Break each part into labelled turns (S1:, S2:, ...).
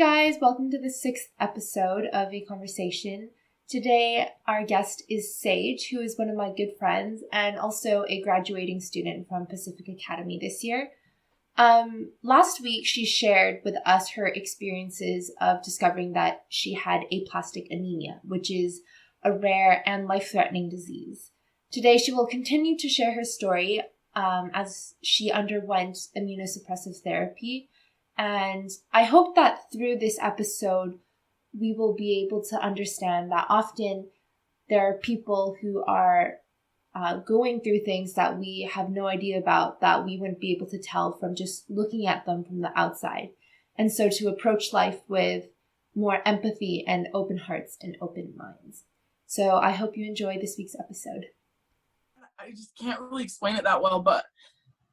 S1: guys, welcome to the 6th episode of A Conversation. Today, our guest is Saige, who is one of my good friends and also a graduating student from Pacific Academy this year. Last week, she shared with us her experiences of discovering that she had aplastic anemia, which is a rare and life-threatening disease. Today, she will continue to share her story as she underwent immunosuppressive therapy. And I hope that through this episode, we will be able to understand that often there are people who are going through things that we have no idea about, that we wouldn't be able to tell from just looking at them from the outside. And so to approach life with more empathy and open hearts and open minds. So I hope you enjoy this week's episode.
S2: I just can't really explain it that well, but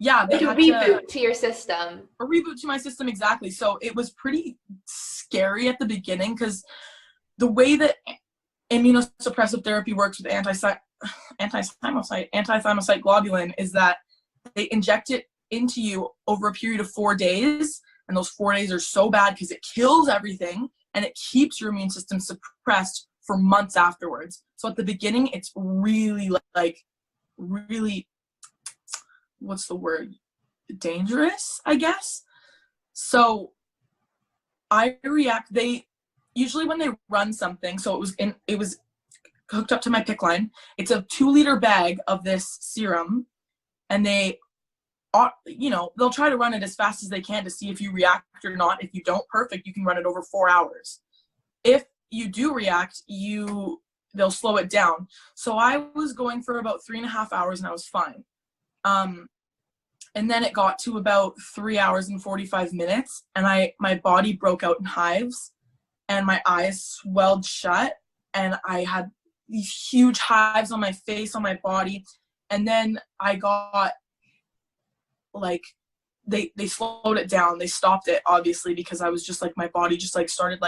S2: yeah,
S1: they had a reboot to your system.
S2: A reboot to my system, exactly. So it was pretty scary at the beginning because the way that immunosuppressive therapy works with anti-thymocyte globulin is that they inject it into you over a period of 4 days, and those 4 days are so bad because it kills everything and it keeps your immune system suppressed for months afterwards. So at the beginning, it's really what's the word? Dangerous, I guess. So they usually when they run something, so it was hooked up to my PICC line. It's a 2-liter bag of this serum, and they'll try to run it as fast as they can to see if you react or not. If you don't, perfect, you can run it over 4 hours. If you do react, they'll slow it down. So I was going for about 3.5 hours and I was fine. And then it got to about 3 hours and 45 minutes and my body broke out in hives and my eyes swelled shut and I had these huge hives on my face, on my body. And then I got they slowed it down. They stopped it obviously because I was just my body just started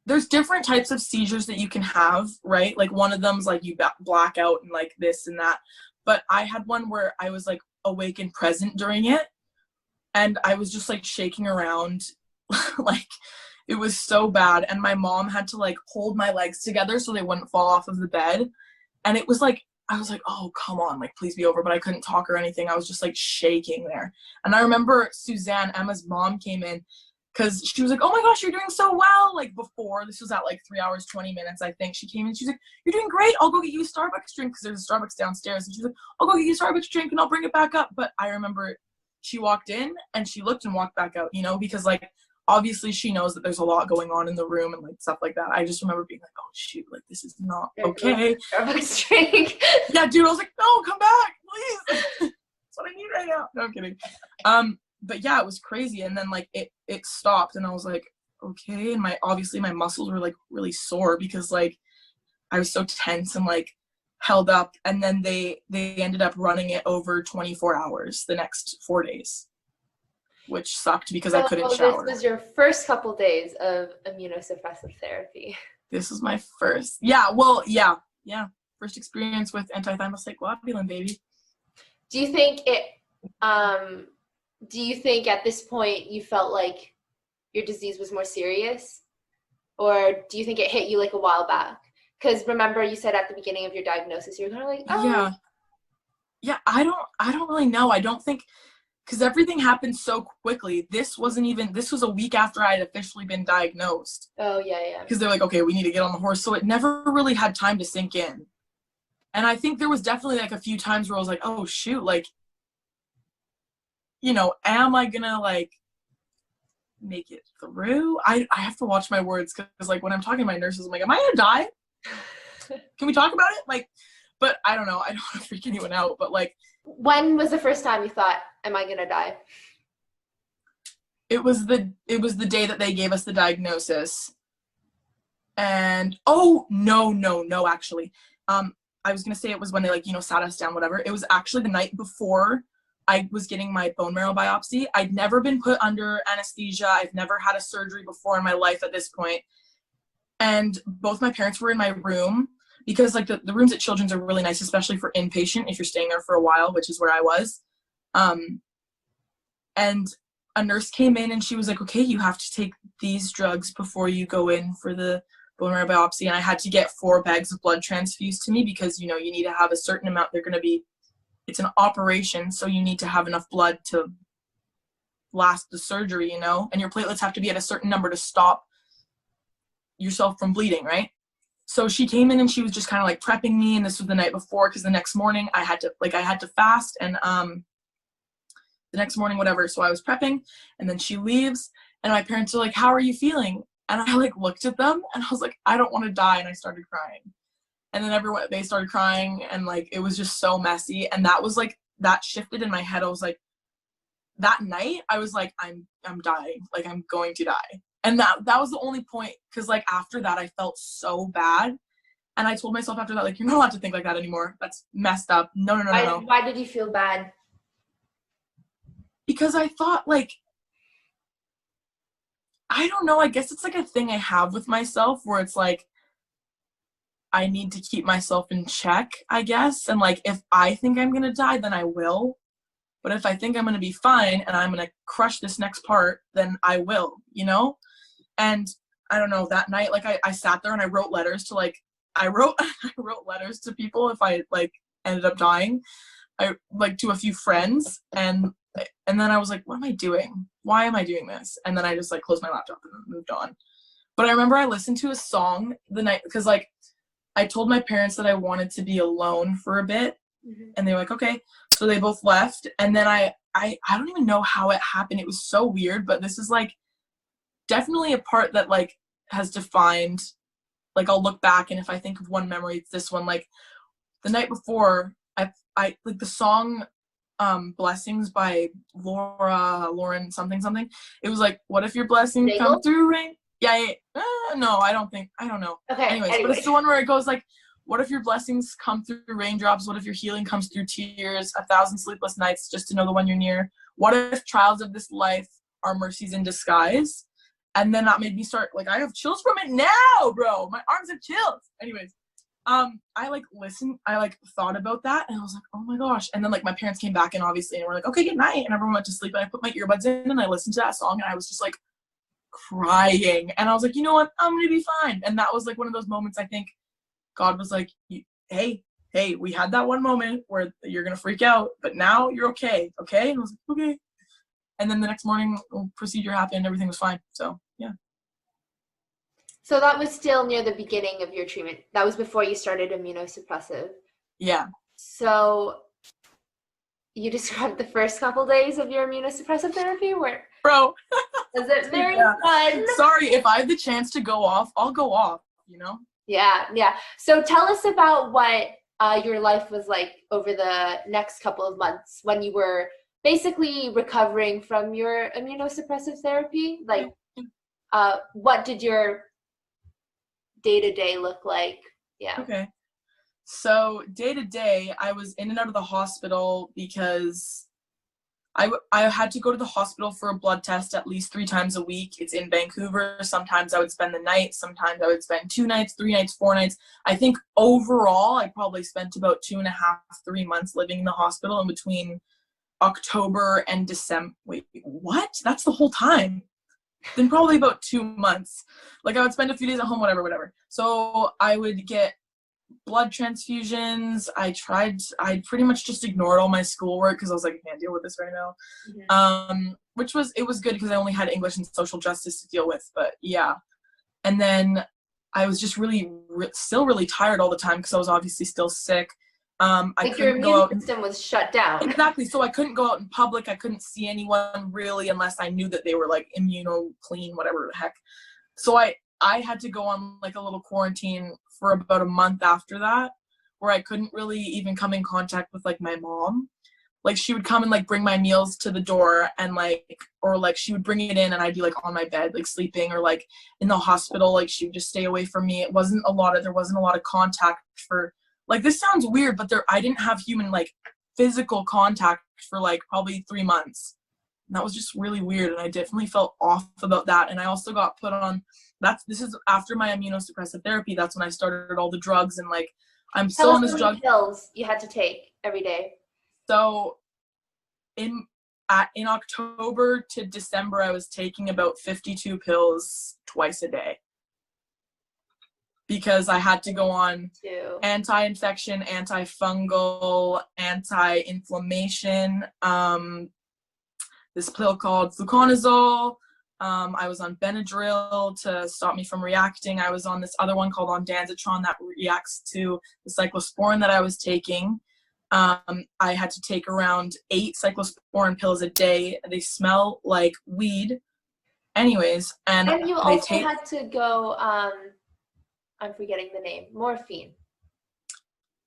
S2: there's different types of seizures that you can have, right? One of them's you black out and this and that. But I had one where I was awake and present during it. And I was just shaking around. It was so bad. And my mom had to hold my legs together so they wouldn't fall off of the bed. And it was I was oh, come on, please be over. But I couldn't talk or anything. I was just shaking there. And I remember Suzanne, Emma's mom, came in because she was oh my gosh, you're doing so well. Before, this was at 3 hours, 20 minutes, I think. She came in, she's you're doing great. I'll go get you a Starbucks drink because there's a Starbucks downstairs. And she's I'll go get you a Starbucks drink and I'll bring it back up. But I remember she walked in and she looked and walked back out, because obviously she knows that there's a lot going on in the room and stuff like that. I just remember being oh shoot, this is not okay.
S1: Starbucks drink.
S2: Yeah, dude, I was no, come back, please. That's what I need right now. No, I'm kidding. But yeah, it was crazy. And then it stopped and I was okay. And my muscles were really sore because I was so tense and held up. And then they ended up running it over 24 hours the next 4 days, which sucked because I couldn't shower.
S1: This was your first couple days of immunosuppressive therapy.
S2: This was my first. Yeah. Well, yeah. First experience with anti-thymocyte globulin, baby.
S1: Do you think at this point you felt your disease was more serious? Or do you think it hit you a while back? Because remember you said at the beginning of your diagnosis, you were kind of oh.
S2: Yeah, I don't really know. I don't think, because everything happened so quickly. This was a week after I had officially been diagnosed.
S1: Oh, yeah.
S2: Because they're okay, we need to get on the horse. So it never really had time to sink in. And I think there was definitely a few times where I was oh shoot, am I gonna make it through? I have to watch my words because when I'm talking to my nurses, I'm am I gonna die? Can we talk about it? But I don't know. I don't want to freak anyone out. But
S1: when was the first time you thought, am I gonna die?
S2: It was the day that they gave us the diagnosis. And no, actually. I was gonna say it was when they sat us down, whatever. It was actually the night before I was getting my bone marrow biopsy. I'd never been put under anesthesia. I've never had a surgery before in my life at this point. And both my parents were in my room because the rooms at Children's are really nice, especially for inpatient if you're staying there for a while, which is where I was. And a nurse came in and she was like, okay, you have to take these drugs before you go in for the bone marrow biopsy. And I had to get 4 bags of blood transfused to me because, you know, you need to have a certain amount. It's an operation, so you need to have enough blood to last the surgery, you know, and your platelets have to be at a certain number to stop yourself from bleeding, right? So she came in and she was just kind of like prepping me, and this was the night before because the next morning I had to fast, and the next morning, whatever. So I was prepping, and then she leaves, and my parents are like, how are you feeling? And I like looked at them and I was like, I don't want to die. And I started crying. And then they started crying, and like, it was just so messy. And that was like, that shifted in my head. I was like, that night I was like, I'm dying. Like, I'm going to die. And that was the only point. Cause like after that I felt so bad. And I told myself after that, like, you're not allowed to think like that anymore. That's messed up. No.
S1: Why did you feel bad?
S2: Because I thought, like, I don't know, I guess it's like a thing I have with myself where it's like, I need to keep myself in check, I guess. And like, if I think I'm going to die, then I will. But if I think I'm going to be fine and I'm going to crush this next part, then I will, you know? And I don't know, that night, like I sat there and I wrote letters to like, I wrote letters to people if I like ended up dying. I like to a few friends, and then I was like, what am I doing? Why am I doing this? And then I just like closed my laptop and moved on. But I remember I listened to a song the night, because like I told my parents that I wanted to be alone for a bit, and they were like, okay. So they both left, and then I don't even know how it happened. It was so weird, but this is like definitely a part that like has defined, like I'll look back and if I think of one memory, it's this one. Like the night before, I like the song Blessings by Lauren something. It was like, what if your blessings come through rain? Yeah. No, I don't know.
S1: Okay.
S2: Anyways, but it's the one where it goes like, what if your blessings come through raindrops? What if your healing comes through tears? 1,000 sleepless nights just to know the one you're near. What if trials of this life are mercies in disguise? And then that made me start, like, I have chills from it now, bro. My arms have chills. Anyways, I like listened, I like thought about that, and I was like, oh my gosh. And then like my parents came back in, obviously, and we're like, okay, good night. And everyone went to sleep, and I put my earbuds in and I listened to that song, and I was just like crying. And I was like, you know what? I'm gonna be fine. And that was like one of those moments I think God was like, hey, we had that one moment where you're gonna freak out, but now you're okay. And I was like, okay. And then the next morning, procedure happened, everything was fine. So yeah.
S1: So that was still near the beginning of your treatment. That was before you started immunosuppressive.
S2: Yeah.
S1: So you described the first couple days of your immunosuppressive therapy where
S2: Bro.
S1: was it very fun?
S2: Sorry, if I have the chance to go off, I'll go off, you know?
S1: Yeah. So tell us about what your life was like over the next couple of months when you were basically recovering from your immunosuppressive therapy. Like, what did your day-to-day look like? Yeah.
S2: Okay. So day-to-day, I was in and out of the hospital because I had to go to the hospital for a blood test at least 3 times a week. It's in Vancouver. Sometimes I would spend the night. Sometimes I would spend 2 nights, 3 nights, 4 nights. I think overall, I probably spent about 2.5, 3 months living in the hospital in between October and December. Wait, what? That's the whole time. Then probably about 2 months. Like I would spend a few days at home, whatever. So I would get blood transfusions. I pretty much just ignored all my schoolwork because I was like, I can't deal with this right now. It was good because I only had English and social justice to deal with, but yeah. And then I was just still really tired all the time because I was obviously still sick.
S1: Like your immune system was shut down.
S2: Exactly. So I couldn't go out in public. I couldn't see anyone really unless I knew that they were like immuno-clean, whatever the heck. So I had to go on like a little quarantine for about a month after that, where I couldn't really even come in contact with like my mom. Like she would come and like bring my meals to the door and like, or like she would bring it in and I'd be like on my bed, like sleeping, or like in the hospital, like she would just stay away from me. There wasn't a lot of contact for, like, this sounds weird, but I didn't have human like physical contact for like probably 3 months. And that was just really weird. And I definitely felt off about that. And I also got put on, this is after my immunosuppressive therapy. That's when I started all the drugs, and like, I'm still on this drug.
S1: Pills you had to take every day.
S2: So in October to December, I was taking about 52 pills twice a day because I had to go on anti-infection, antifungal, anti-inflammation, this pill called fluconazole. I was on Benadryl to stop me from reacting. I was on this other one called ondansetron that reacts to the cyclosporin that I was taking. I had to take around 8 cyclosporin pills a day. They smell like weed. Anyways, and
S1: you also had to go, I'm forgetting the name, morphine.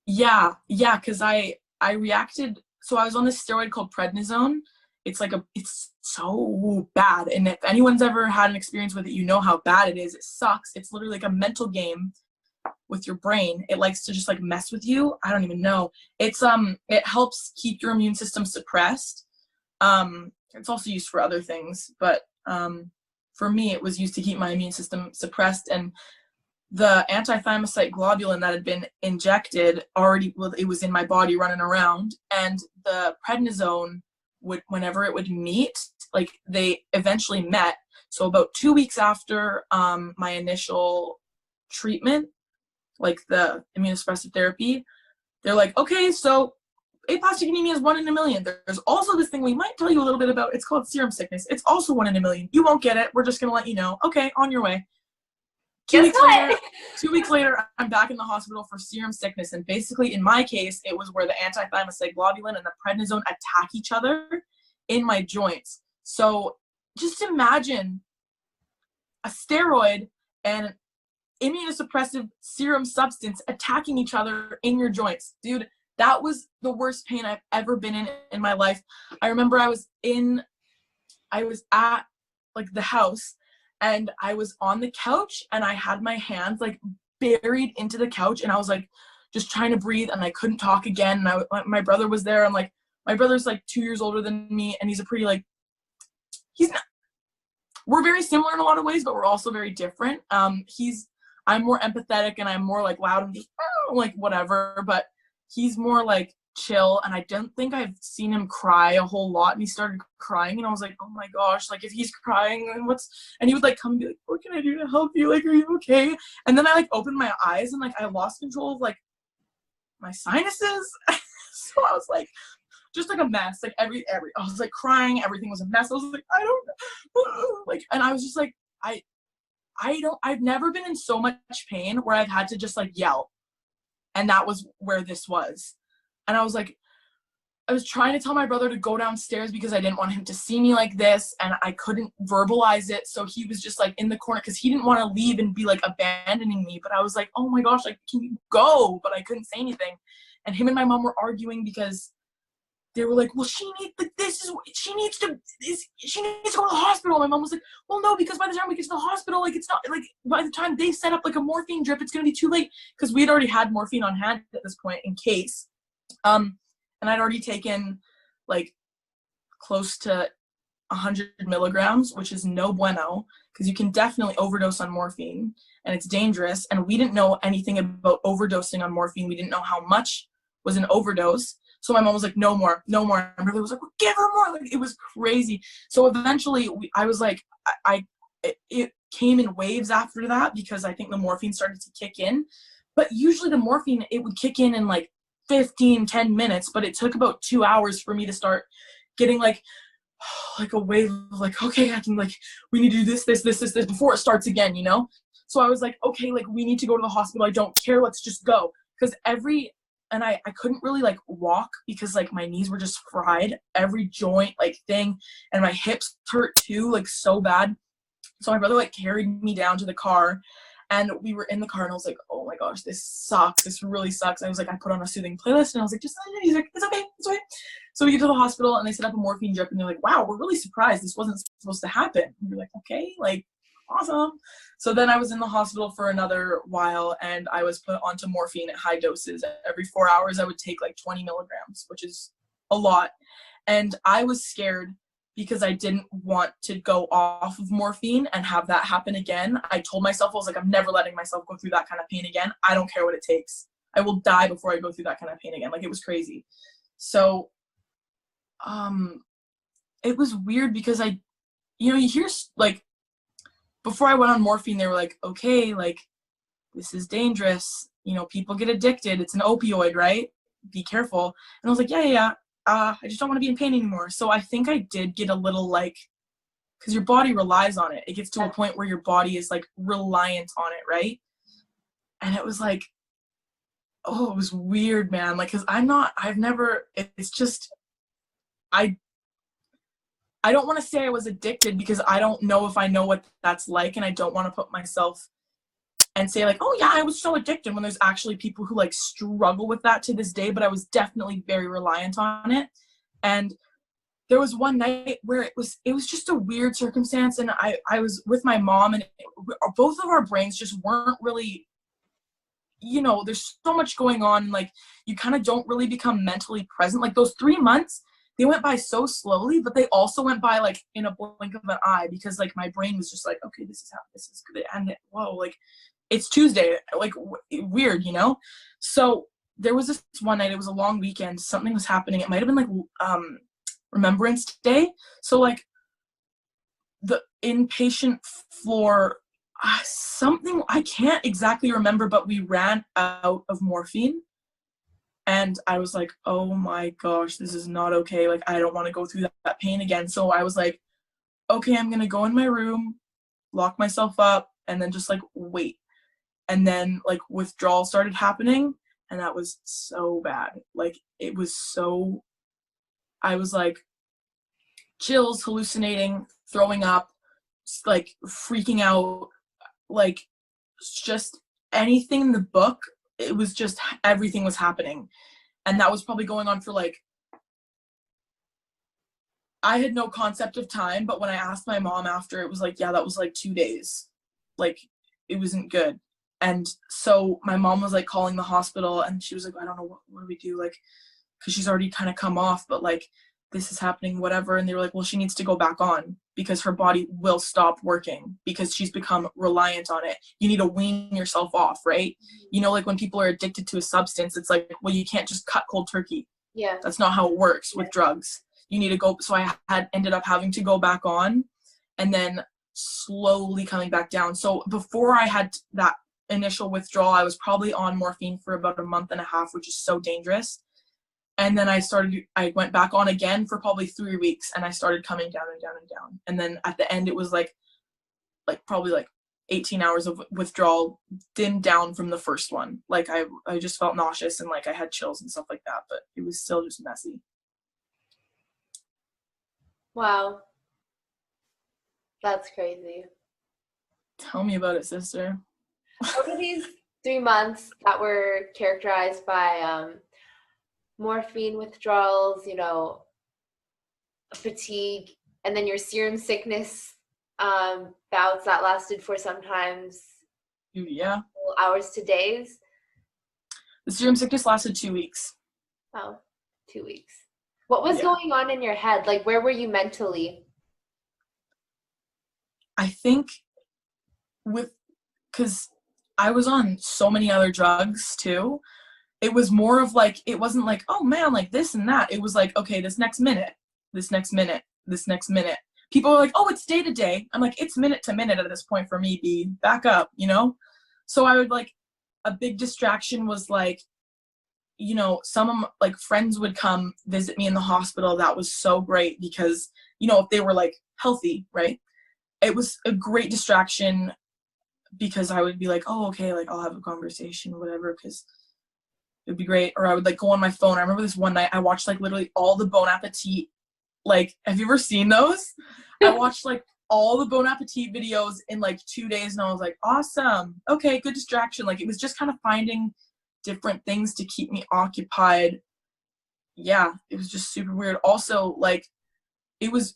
S2: Yeah, because I reacted. So I was on this steroid called prednisone. It's so bad. And if anyone's ever had an experience with it, you know how bad it is. It sucks. It's literally like a mental game with your brain. It likes to just like mess with you. I don't even know. It's it helps keep your immune system suppressed. It's also used for other things, but for me it was used to keep my immune system suppressed. And the antithymocyte globulin that had been injected already, well, it was in my body running around, and the prednisone would, whenever it would meet, like they eventually met. So about 2 weeks after my initial treatment, like the immunosuppressive therapy, they're like, okay, so aplastic anemia is 1 in a million. There's also this thing we might tell you a little bit about. It's called serum sickness. It's also 1 in a million. You won't get it. We're just going to let you know. Okay, on your way. 2 weeks later, I'm back in the hospital for serum sickness. And basically, in my case, it was where the antithymocyte globulin and the prednisone attack each other in my joints. So just imagine a steroid and immunosuppressive serum substance attacking each other in your joints. Dude, that was the worst pain I've ever been in my life. I remember I was at like the house, and I was on the couch, and I had my hands like buried into the couch, and I was like just trying to breathe, and I couldn't talk again. And my brother was there, and like my brother's like 2 years older than me, and he's a pretty like, we're very similar in a lot of ways, but we're also very different. I'm more empathetic, and I'm more like loud and just like whatever, but he's more like chill. And I don't think I've seen him cry a whole lot. And he started crying, and I was like, oh my gosh, like if he's crying, then and he would like come and be like, what can I do to help you? Like, are you okay? And then I like opened my eyes, and like I lost control of like my sinuses. So I was like, just like a mess. Like I was like crying. Everything was a mess. I was like, I don't know. Like, and I was just like, I've never been in so much pain where I've had to just like yell. And that was where this was. And I was like, I was trying to tell my brother to go downstairs because I didn't want him to see me like this, and I couldn't verbalize it. So he was just like in the corner because he didn't want to leave and be like abandoning me. But I was like, oh my gosh, like, can you go? But I couldn't say anything. And him and my mom were arguing because they were like, well, she needs to go to the hospital. My mom was like, well, no, because by the time we get to the hospital, like, it's not, like, by the time they set up, like, a morphine drip, it's going to be too late. Because we had already had morphine on hand at this point in case. And I'd already taken, like, close to 100 milligrams, which is no bueno, because you can definitely overdose on morphine, and it's dangerous. And we didn't know anything about overdosing on morphine. We didn't know how much was an overdose. So my mom was like, no more. And my brother was like, well, give her more. Like, it was crazy. So eventually I was like, it came in waves after that, because I think the morphine started to kick in. But usually the morphine, it would kick in like 10 minutes, but it took about 2 hours for me to start getting like a wave of like, okay, I can, like, we need to do this before it starts again, you know? So I was like, okay, like, we need to go to the hospital. I don't care. Let's just go. Because and I couldn't really like walk because like my knees were just fried, every joint like thing, and my hips hurt too, like so bad. So my brother like carried me down to the car, and we were in the car, and I was like, oh my gosh, this sucks. This really sucks. I was like, I put on a soothing playlist, and I was like, he's like, it's okay. So we get to the hospital, and they set up a morphine drip, and they're like, wow, we're really surprised. This wasn't supposed to happen. And we're like, okay, like, awesome. So then I was in the hospital for another while, and I was put onto morphine at high doses. Every 4 hours, I would take like 20 milligrams, which is a lot. And I was scared because I didn't want to go off of morphine and have that happen again. I told myself, I was like, I'm never letting myself go through that kind of pain again. I don't care what it takes. I will die before I go through that kind of pain again. Like, it was crazy. So, it was weird because you hear like, before I went on morphine, they were like, okay, like, this is dangerous. People get addicted. It's an opioid, right? Be careful. And I was like, yeah. I just don't want to be in pain anymore. So I think I did get a little like, because your body relies on it. It gets to a point where your body is like reliant on it, right? And it was like, oh, it was weird, man. Like, because it's just, I don't want to say I was addicted because I don't know if I know what that's like, and I don't want to put myself and say like, oh yeah, I was so addicted, when there's actually people who like struggle with that to this day. But I was definitely very reliant on it. And there was one night where it was just a weird circumstance, and I was with my mom, and both of our brains just weren't really, there's so much going on, and like, you kind of don't really become mentally present. Like, those 3 months, they went by so slowly, but they also went by like in a blink of an eye, because like my brain was just like, okay, this is gonna end. Whoa, like, it's Tuesday, like, weird, So there was this one night, it was a long weekend, something was happening. It might have been like Remembrance Day. So like, the inpatient floor, something, I can't exactly remember, but we ran out of morphine. And I was like, oh my gosh, this is not okay. Like, I don't want to go through that pain again. So I was like, okay, I'm going to go in my room, lock myself up, and then just like wait. And then like withdrawal started happening, and that was so bad. Like, it was so, I was like, chills, hallucinating, throwing up, like freaking out, like, just anything in the book. It was just, everything was happening. And that was probably going on for like, I had no concept of time, but when I asked my mom after, it was like, yeah, that was like 2 days. Like, it wasn't good. And so my mom was like calling the hospital, and she was like, I don't know, what do we do? Like, because she's already kind of come off, but like, this is happening, whatever. And they were like, well, she needs to go back on, because her body will stop working, because she's become reliant on it. You need to wean yourself off, right? Like, when people are addicted to a substance, it's like, well, you can't just cut cold turkey.
S1: Yeah.
S2: That's not how it works with drugs. You need to go. So I had ended up having to go back on, and then slowly coming back down. So before I had that initial withdrawal, I was probably on morphine for about a month and a half, which is so dangerous. And then I went back on again for probably 3 weeks, and I started coming down and down and down. And then at the end, it was like probably like 18 hours of withdrawal, dimmed down from the first one. Like, I just felt nauseous, and like I had chills and stuff like that, but it was still just messy.
S1: Wow. That's crazy.
S2: Tell me about it, sister.
S1: Over these 3 months that were characterized by morphine withdrawals, fatigue, and then your serum sickness bouts that lasted for sometimes hours to days.
S2: The serum sickness lasted 2 weeks.
S1: Oh, 2 weeks. What was going on in your head? Like, where were you mentally?
S2: I think because I was on so many other drugs too, it was more of like, it wasn't like, oh man, like this and that. It was like, okay, this next minute. People are like, oh, it's day to day. I'm like, it's minute to minute at this point for me, B. Back up, So I would like, a big distraction was like, some of like friends would come visit me in the hospital. That was so great because, if they were like healthy, right? It was a great distraction because I would be like, oh, okay, like I'll have a conversation or whatever, because it'd be great. Or I would like go on my phone. I remember this one night I watched like literally all the Bon Appetit. Like, have you ever seen those? I watched like all the Bon Appetit videos in like 2 days, and I was like, awesome. Okay, good distraction. Like, it was just kind of finding different things to keep me occupied. Yeah, it was just super weird. Also, like, it was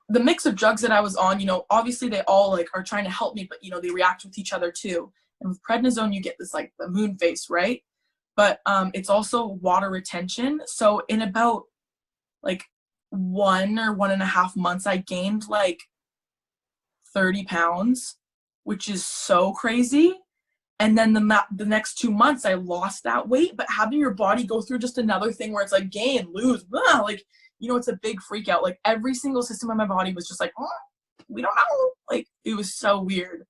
S2: the mix of drugs that I was on, obviously they all like are trying to help me, but they react with each other too. And with prednisone, you get this like the moon face, right? But it's also water retention. So in about like 1 or 1.5 months, I gained like 30 pounds, which is so crazy. And then the next 2 months I lost that weight, but having your body go through just another thing where it's like gain, lose, blah, like, you know, it's a big freak out. Like every single system in my body was just like, oh, we don't know. Like it was so weird.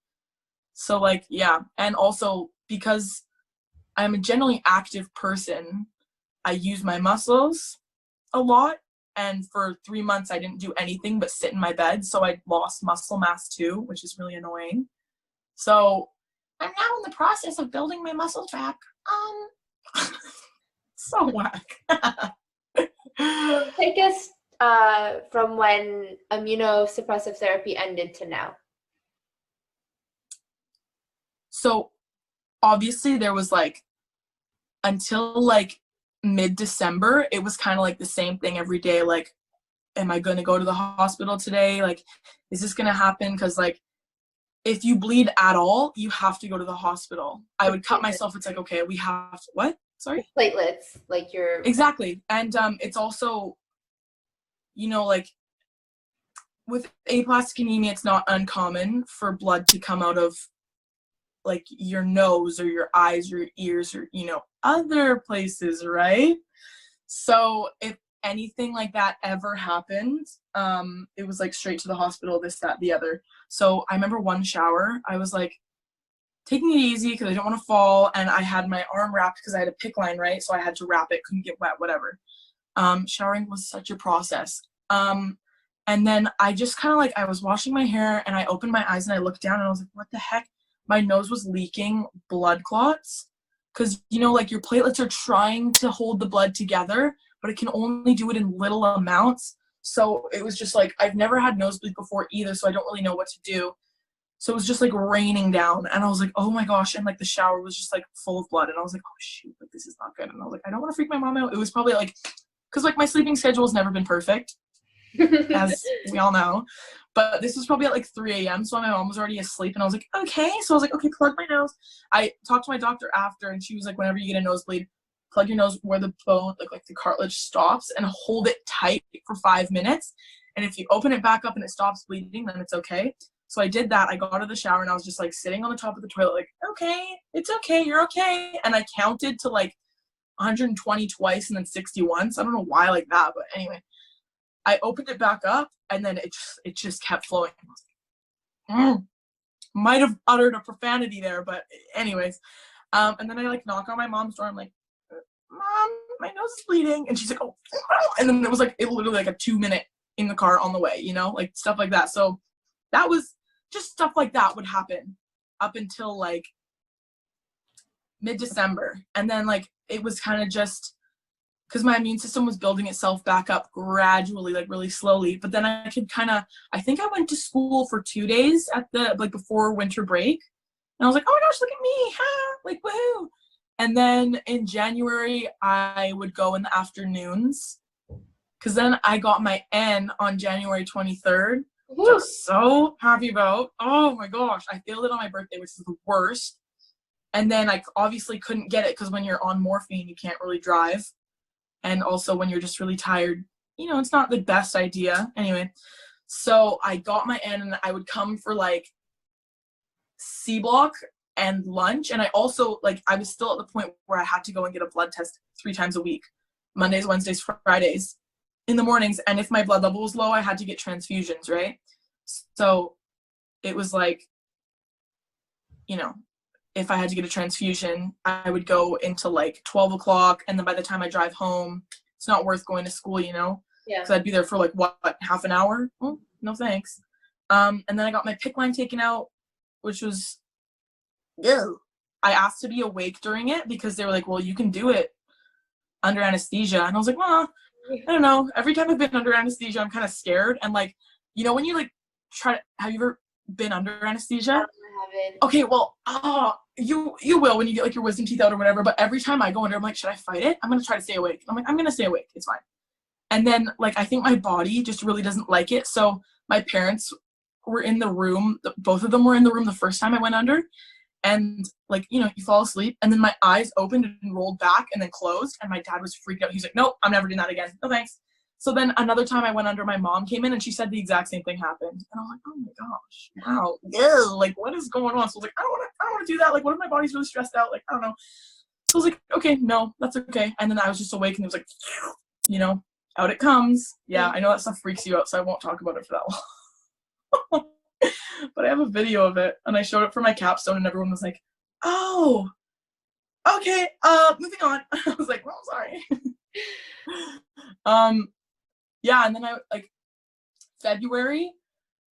S2: So like, yeah. And also because I'm a generally active person, I use my muscles a lot. And for 3 months, I didn't do anything but sit in my bed. So I lost muscle mass too, which is really annoying. So I'm now in the process of building my muscle back. So whack.
S1: Take us from when immunosuppressive therapy ended to now.
S2: So obviously there was like, until like mid-December, it was kind of like the same thing every day. Like, am I going to go to the hospital today? Like, is this going to happen? Because like, if you bleed at all, you have to go to the hospital. I would cut myself. It's like, okay, we have to, what? Sorry?
S1: Platelets, like your...
S2: Exactly. And it's also, you know, like with aplastic anemia, it's not uncommon for blood to come out of like your nose or your eyes or your ears or, you know, other places, right? So if anything like that ever happened, it was like straight to the hospital, this, that, the other. So I remember one shower, I was like taking it easy because I don't want to fall, and I had my arm wrapped because I had a PICC line, right? So I had to wrap it, couldn't get wet, whatever. Showering was such a process. And then I just kind of like, I was washing my hair and I opened my eyes and I looked down and I was like, what the heck? My nose was leaking blood clots because, you know, like your platelets are trying to hold the blood together, but it can only do it in little amounts. So it was just like, I've never had nosebleed before either, so I don't really know what to do. So it was just like raining down and I was like, oh my gosh. And like the shower was just like full of blood and I was like, oh shoot, like this is not good. And I was like, I don't want to freak my mom out. It was probably like, because like my sleeping schedule has never been perfect, as we all know. But this was probably at like 3 a.m. So my mom was already asleep and I was like, okay. So I was like, okay, plug my nose. I talked to my doctor after and she was like, whenever you get a nosebleed, plug your nose where the bone, like the cartilage stops and hold it tight for 5 minutes. And if you open it back up and it stops bleeding, then it's okay. So I did that. I got out of the shower and I was just like sitting on the top of the toilet, like, okay, it's okay, you're okay. And I counted to like 120 twice and then 60 once. I don't know why like that, but anyway. I opened it back up and then it just kept flowing. I was like, might have uttered a profanity there, but anyways. And then I like knock on my mom's door. I'm like, Mom, my nose is bleeding. And she's like, oh. And then it was like, it literally like a 2-minute in the car on the way, you know, like stuff like that. So that was just stuff like that would happen up until like mid-December. And then like, it was kind of just, because my immune system was building itself back up gradually, like really slowly. But then I could kind of, I think I went to school for 2 days at the, like before winter break. And I was like, oh my gosh, look at me, ha, like woohoo. And then in January, I would go in the afternoons. Because then I got my N on January 23rd, which I was so happy about. Oh my gosh, I failed it on my birthday, which is the worst. And then I obviously couldn't get it because when you're on morphine, you can't really drive. And also when you're just really tired, you know, it's not the best idea. Anyway, so I got my N and I would come for like C block and lunch. And I also like, I was still at the point where I had to go and get a blood test 3 times a week, Mondays, Wednesdays, Fridays in the mornings. And if my blood level was low, I had to get transfusions, right? So it was like, you know, if I had to get a transfusion, I would go into like 12 o'clock. And then by the time I drive home, it's not worth going to school, you know?
S1: Yeah.
S2: Because I'd be there for like, what, half an hour? Oh, no thanks. And then I got my PICC line taken out, which was, ew. I asked to be awake during it because they were like, well, you can do it under anesthesia. And I was like, well, I don't know. Every time I've been under anesthesia, I'm kind of scared. And like, you know, when you like try to, have you ever been under anesthesia? Okay, well, you will when you get like your wisdom teeth out or whatever, but every time I go under, I'm like, should I fight it? I'm gonna try to stay awake. I'm like, I'm gonna stay awake, it's fine. And then like I think my body just really doesn't like it. So my parents were in the room, both of them were in the room the first time I went under, and like, you know, you fall asleep and then my eyes opened and rolled back and then closed, and my dad was freaked out. He's like, nope, I'm never doing that again, no thanks. So then another time I went under, my mom came in and she said the exact same thing happened. And I was like, oh my gosh, wow, ew, like what is going on? So I was like, I don't want want to do that. Like, what if my body's really stressed out? Like, I don't know. So I was like, okay, no, that's okay. And then I was just awake and it was like, you know, out it comes. Yeah, I know that stuff freaks you out, so I won't talk about it for that long. But I have a video of it, and I showed it for my capstone, and everyone was like, oh, okay, moving on. I was like, well, sorry. Yeah, and then February,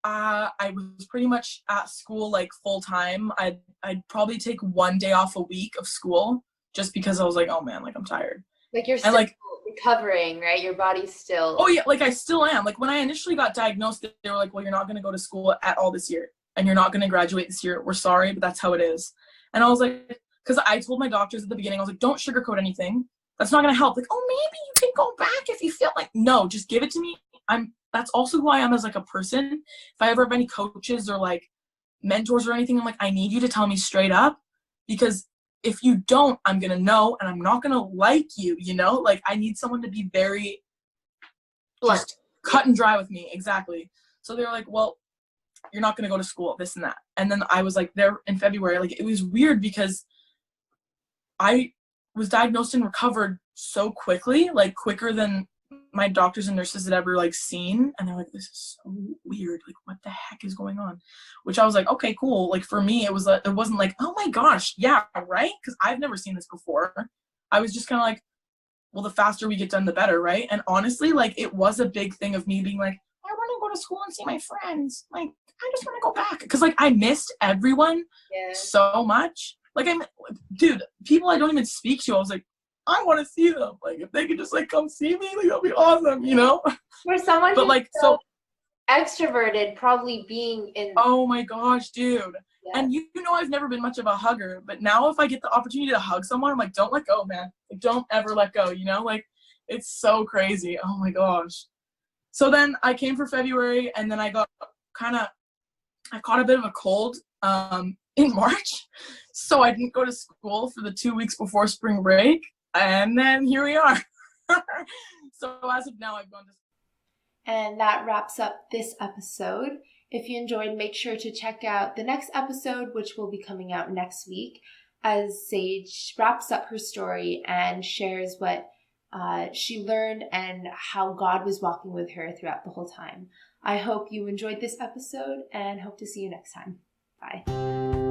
S2: I was pretty much at school like full time. I'd probably take one day off a week of school just because I was like, oh man, like I'm tired.
S3: Like you're still recovering, right? Your body's still.
S2: Oh yeah, like I still am. Like when I initially got diagnosed, they were like, well, you're not going to go to school at all this year, and you're not going to graduate this year. We're sorry, but that's how it is. And I was like, because I told my doctors at the beginning, I was like, don't sugarcoat anything. That's not going to help. Like, oh, maybe you can go back if you feel like. No, just give it to me. That's also who I am as like a person. If I ever have any coaches or like mentors or anything, I'm like, I need you to tell me straight up, because if you don't, I'm going to know, and I'm not going to like you, you know? Like, I need someone to be very just cut and dry with me. Exactly. So they were like, well, you're not going to go to school, this and that. And then I was like there in February, like it was weird because I was diagnosed and recovered so quickly, like quicker than my doctors and nurses had ever like seen. And they're like, this is so weird. Like, what the heck is going on? Which I was like, okay, cool. Like for me, it wasn't like, oh my gosh, yeah, right? Because I've never seen this before. I was just kind of like, well, the faster we get done, the better, right? And honestly, like it was a big thing of me being like, I want to go to school and see my friends. Like, I just want to go back. Because like I missed everyone so much. Like dude, people I don't even speak to, I was like, I want to see them. Like if they could just like come see me, like that'll be awesome, you know?
S3: For someone
S2: but like so
S3: extroverted, probably being in.
S2: Oh my gosh, dude. Yeah. And you know I've never been much of a hugger, but now if I get the opportunity to hug someone, I'm like, don't let go, man. Like, don't ever let go, you know? Like, it's so crazy. Oh my gosh. So then I came for February, and then I caught a bit of a cold in March. So I didn't go to school for the 2 weeks before spring break. And then here we are. So as of now, I've gone to school.
S1: And that wraps up this episode. If you enjoyed, make sure to check out the next episode, which will be coming out next week, as Saige wraps up her story and shares what she learned and how God was walking with her throughout the whole time. I hope you enjoyed this episode and hope to see you next time. Bye.